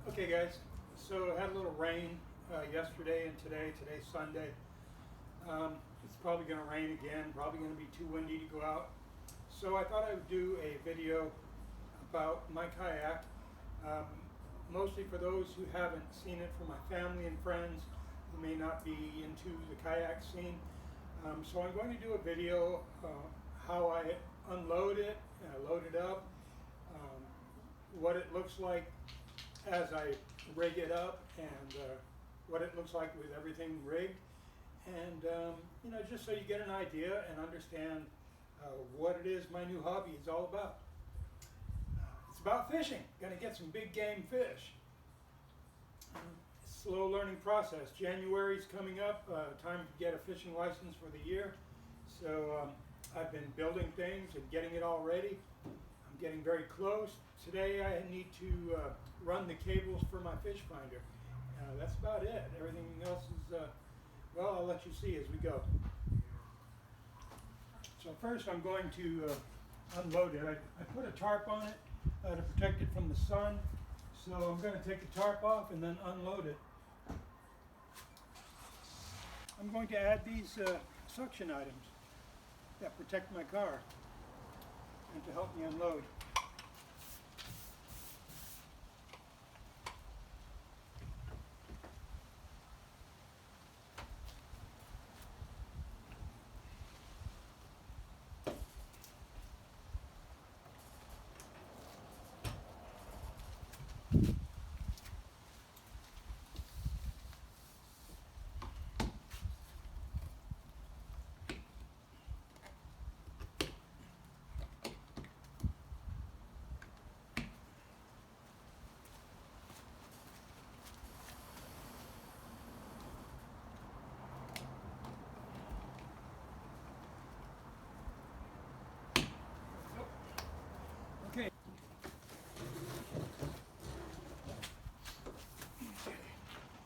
Okay guys, so had a little rain yesterday and today. Today's Sunday. It's probably going to rain again, probably going to be too windy to go out. So I thought I would do a video about my kayak, mostly for those who haven't seen it, for my family and friends who may not be into the kayak scene. So I'm going to do a video how I unload it, load it up, what it looks like as I rig it up, and what it looks like with everything rigged, and just so you get an idea and understand what it is my new hobby is all about. It's about fishing. Gonna get some big game fish. Slow learning process. January's coming up, time to get a fishing license for the year. So I've been building things and getting it all ready. I'm getting very close. Today I need to run the cables for my fish finder. That's about it. Everything else is, well, I'll let you see as we go. So first I'm going to unload it. I put a tarp on it to protect it from the sun. So I'm going to take the tarp off and then unload it. I'm going to add these suction items that protect my car and to help me unload. Okay.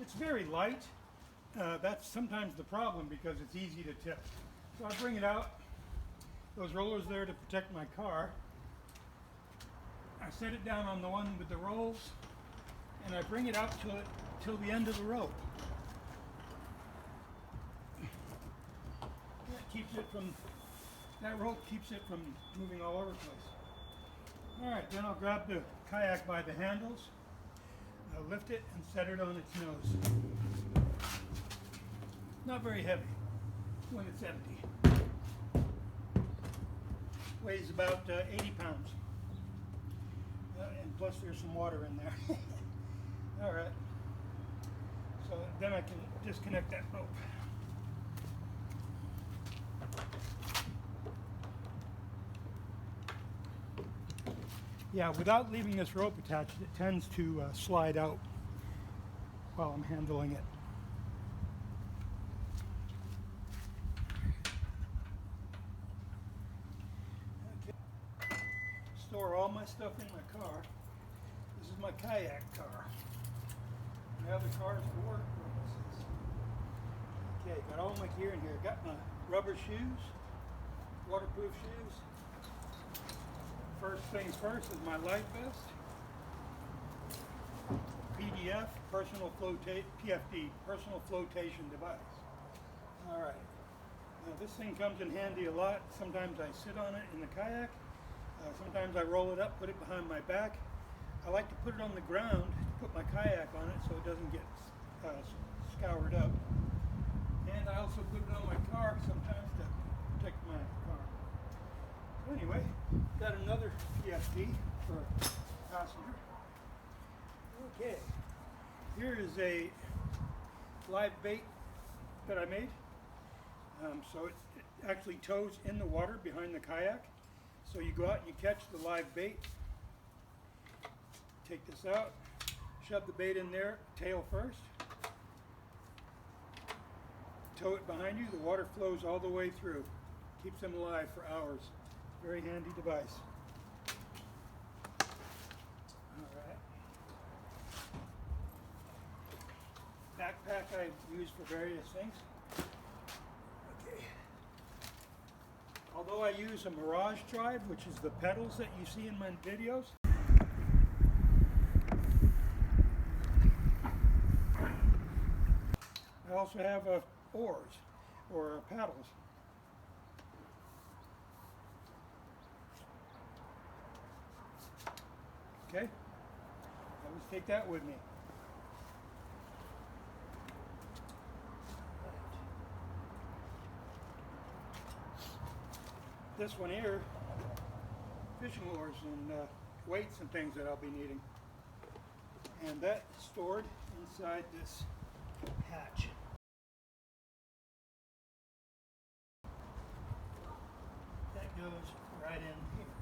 It's very light. That's sometimes the problem because it's easy to tip. So I bring it out. Those rollers there to protect my car. I set it down on the one with the rolls, and I bring it out till the end of the rope. That rope keeps it from moving all over the place. All right, then I'll grab the kayak by the handles, I'll lift it and set it on its nose. Not very heavy when it's empty. Weighs about 80 pounds. And plus there's some water in there. All right, so then I can disconnect that rope. Yeah, without leaving this rope attached, it tends to slide out while I'm handling it. Okay. Store all my stuff in my car. This is my kayak car. My other car is for work purposes. Okay, got all my gear in here. Got my rubber shoes, waterproof shoes. First things first is my life vest, PDF, PFD, personal flotation device. All right, now this thing comes in handy a lot. Sometimes I sit on it in the kayak, sometimes I roll it up, put it behind my back. I like to put it on the ground to put my kayak on it so it doesn't get scoured up. And I also put it on my car sometimes to protect my car. Anyway, got another PFD for a passenger. Okay, here is a live bait that I made. So it actually tows in the water behind the kayak. So you go out and you catch the live bait. Take this out, shove the bait in there, tail first. Tow it behind you, the water flows all the way through. Keeps them alive for hours. Very handy device. All right. Backpack I use for various things. Okay. Although I use a Mirage drive, which is the pedals that you see in my videos, also have oars or paddles. Okay, I always take that with me. This one here, fishing oars and weights and things that I'll be needing. And that is stored inside this hatch. That goes right in here.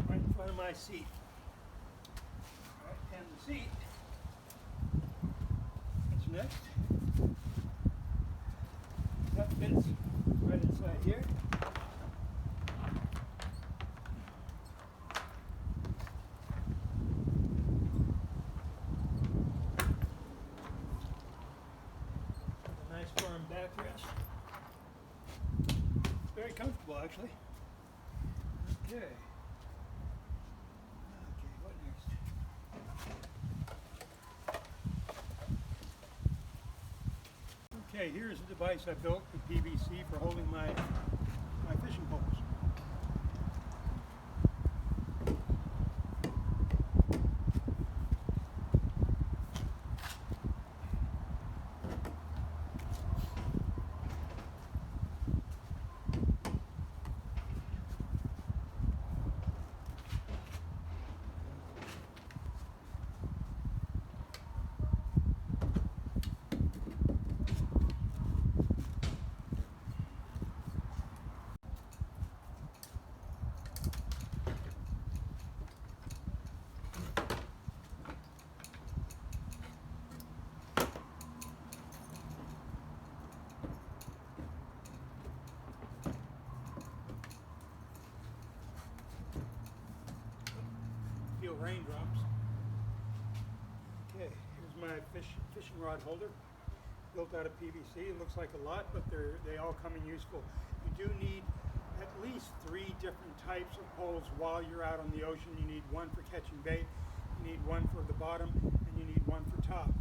Right in front of my seat. Right, and the seat is next. That fits right inside here. A nice firm backrest. Very comfortable, actually. Okay. Okay, what next? Okay, here's a device I built with PVC for holding my fishing poles. Feel raindrops. Okay, here's my fishing rod holder, built out of PVC. It looks like a lot, but they all come in useful. You do need at least 3 different types of poles while you're out on the ocean. You need one for catching bait, you need one for the bottom, and you need one for top.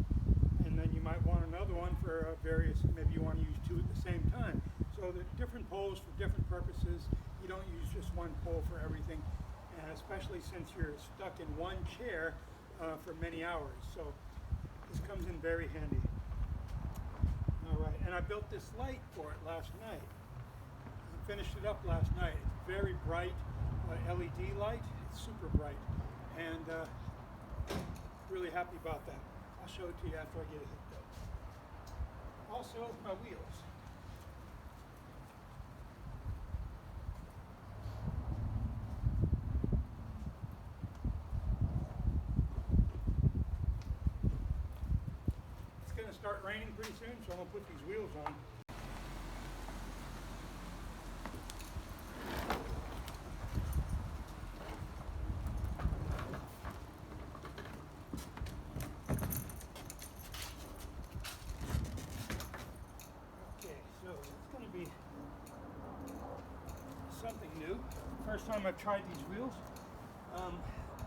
And then you might want another one for various, maybe you want to use 2 at the same time. So the different poles for different purposes. You don't use just one pole for everything. Especially since you're stuck in one chair for many hours. So this comes in very handy. All right, and I built this light for it last night. I finished it up last night. It's very bright LED light. It's super bright, and really happy about that. I'll show it to you after I get it hooked up. Also, my wheels. Start raining pretty soon, so I'm going to put these wheels on. Okay, so it's going to be something new. First time I've tried these wheels.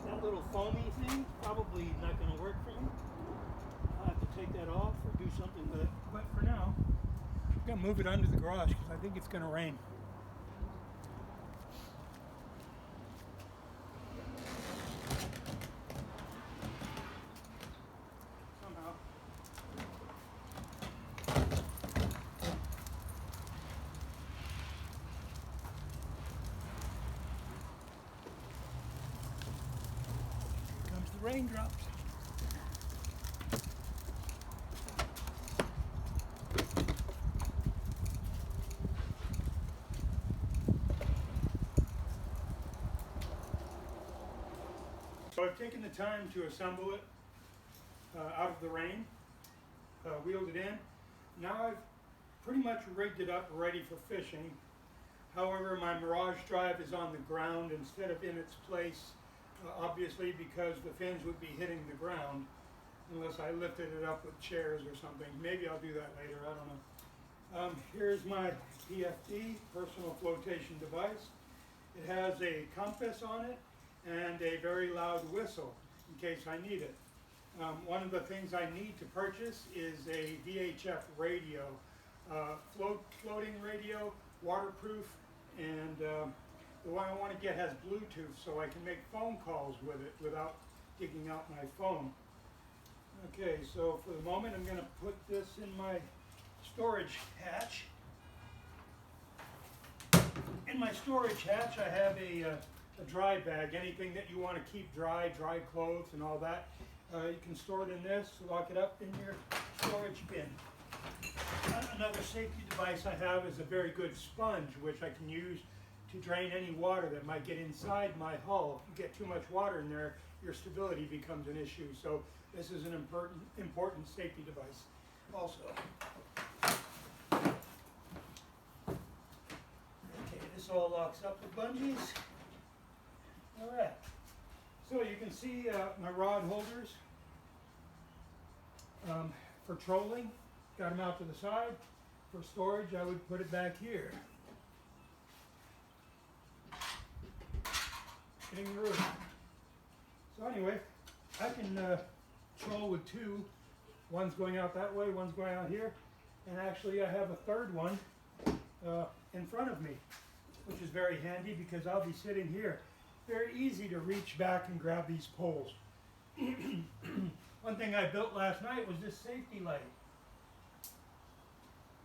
That little foamy thing probably not going to work for me. I'll have to take that off or do something with it. But for now, I'm going to move it under the garage because I think it's going to rain. Somehow. Here comes the raindrops. So I've taken the time to assemble it out of the rain, wheeled it in. Now I've pretty much rigged it up ready for fishing. However, my Mirage drive is on the ground instead of in its place, obviously because the fins would be hitting the ground unless I lifted it up with chairs or something. Maybe I'll do that later, I don't know. Here's my PFD, personal flotation device. It has a compass on it and a very loud whistle in case I need it. One of the things I need to purchase is a VHF radio, floating radio, waterproof, and the one I want to get has Bluetooth so I can make phone calls with it without digging out my phone. Okay, so for the moment I'm going to put this in my storage hatch. In my storage hatch I have a dry bag, anything that you want to keep dry clothes and all that. You can store it in this, lock it up in your storage bin. Another safety device I have is a very good sponge, which I can use to drain any water that might get inside my hull. If you get too much water in there, your stability becomes an issue. So this is an important safety device also. Okay, this all locks up with bungees. All right. So you can see my rod holders for trolling. Got them out to the side. For storage, I would put it back here. Getting the roof. So anyway, I can troll with two. One's going out that way, one's going out here. And actually I have a third one in front of me, which is very handy because I'll be sitting here. Very easy to reach back and grab these poles. One thing I built last night was this safety light.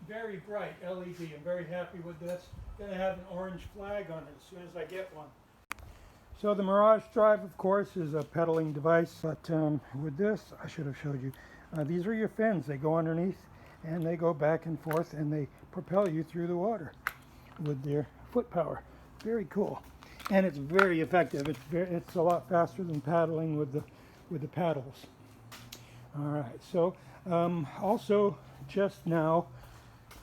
Very bright LED. I'm very happy with this. Going to have an orange flag on it as soon as I get one. So the Mirage Drive, of course, is a pedaling device, but with this, I should have showed you. These are your fins. They go underneath and they go back and forth and they propel you through the water with their foot power. Very cool. And it's very effective. It's a lot faster than paddling with the paddles. All right, so also just now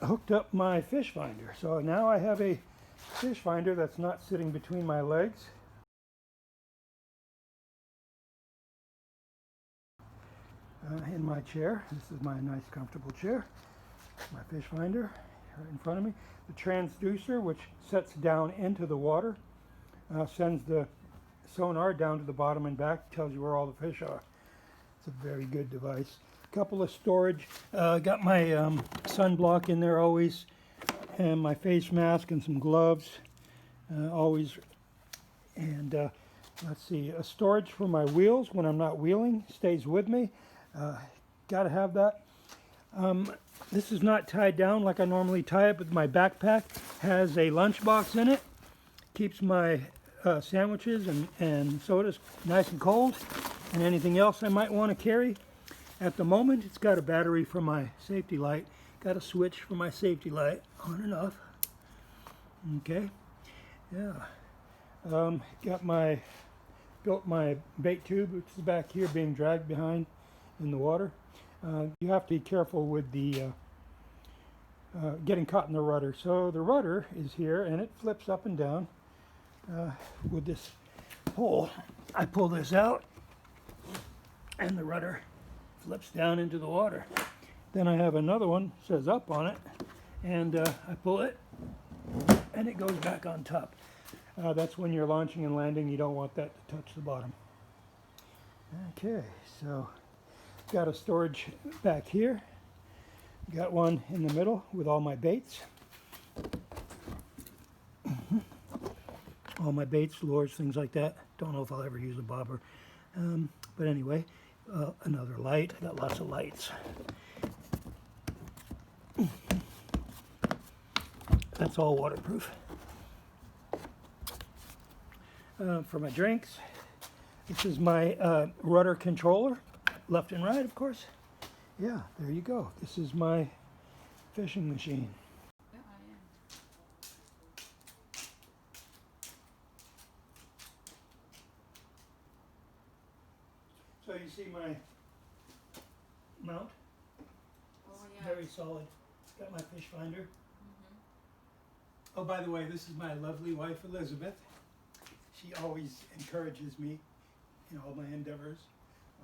hooked up my fish finder. So now I have a fish finder that's not sitting between my legs. In my chair. This is my nice comfortable chair. My fish finder right in front of me. The transducer, which sets down into the water, sends the sonar down to the bottom and back, tells you where all the fish are. It's a very good device. A couple of storage. Got my sunblock in there always, and my face mask and some gloves always. And let's see, a storage for my wheels when I'm not wheeling, stays with me. Got to have that. This is not tied down like I normally tie it, but my backpack has a lunchbox in it. Keeps my sandwiches and sodas nice and cold, and anything else I might want to carry. At the moment, it's got a battery for my safety light. Got a switch for my safety light on and off. Okay, yeah. Built my bait tube, which is back here being dragged behind in the water. You have to be careful with the getting caught in the rudder. So the rudder is here and it flips up and down with this pole. I pull this out and the rudder flips down into the water. Then I have another one, says up on it, and I pull it and it goes back on top. That's when you're launching and landing. You don't want that to touch the bottom. Okay, so got a storage back here. Got one in the middle with all my baits. All my baits, lures, things like that. Don't know if I'll ever use a bobber. But anyway, another light. I got lots of lights. That's all waterproof. For my drinks, this is my rudder controller. Left and right, of course. Yeah, there you go. This is my fishing machine. Yeah, I am. So you see my mount? Oh, It's yeah. very solid. Got my fish finder. Mm-hmm. Oh, by the way, this is my lovely wife, Elizabeth. She always encourages me in all my endeavors,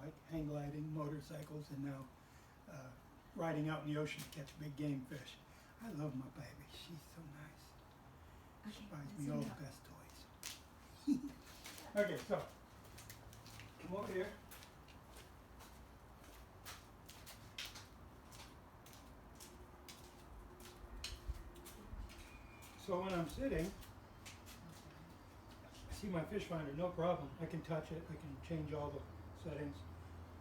like hang gliding, motorcycles, and now riding out in the ocean to catch big game fish. I love my baby. She's so nice. She buys me all the best toys. Okay, so come over here. So when I'm sitting, see my fish finder, no problem. I can touch it. I can change all the settings.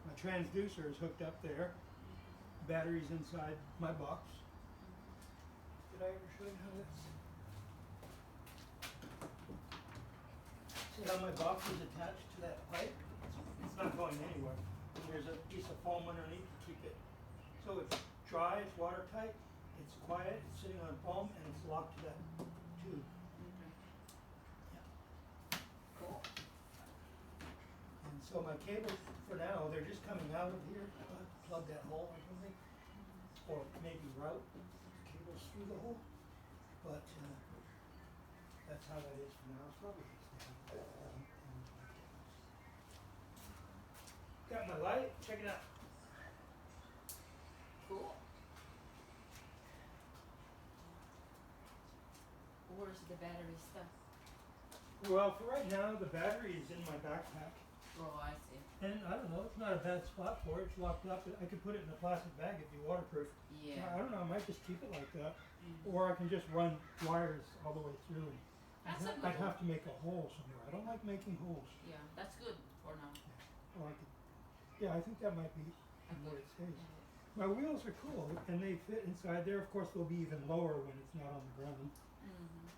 My transducer is hooked up there. Battery's inside my box. Did I ever show you how that's? See how my box is attached to that pipe? It's not going anywhere. And there's a piece of foam underneath to keep it. So it's dry, it's watertight, it's quiet, it's sitting on foam, and it's locked to that tube. Cool. And so my cables, for now, they're just coming out of here. I'll plug that hole or something, or maybe route the cables through the hole. But that's how that is for now. It's probably got my light. Check it out. Cool. Where's the battery stuff? Well, for right now, the battery is in my backpack. Oh, I see. And I don't know, it's not a bad spot for it. It's locked up. I could put it in a plastic bag. It'd be waterproof. Yeah. I don't know, I might just keep it like that. Or I can just run wires all the way through. That's a good I'd have to make a hole somewhere. I don't like making holes. Yeah, that's good for now. Or I could, yeah, I think that might be where it stays. My wheels are cool, and they fit inside there. Of course, they'll be even lower when it's not on the ground. Mm-hmm.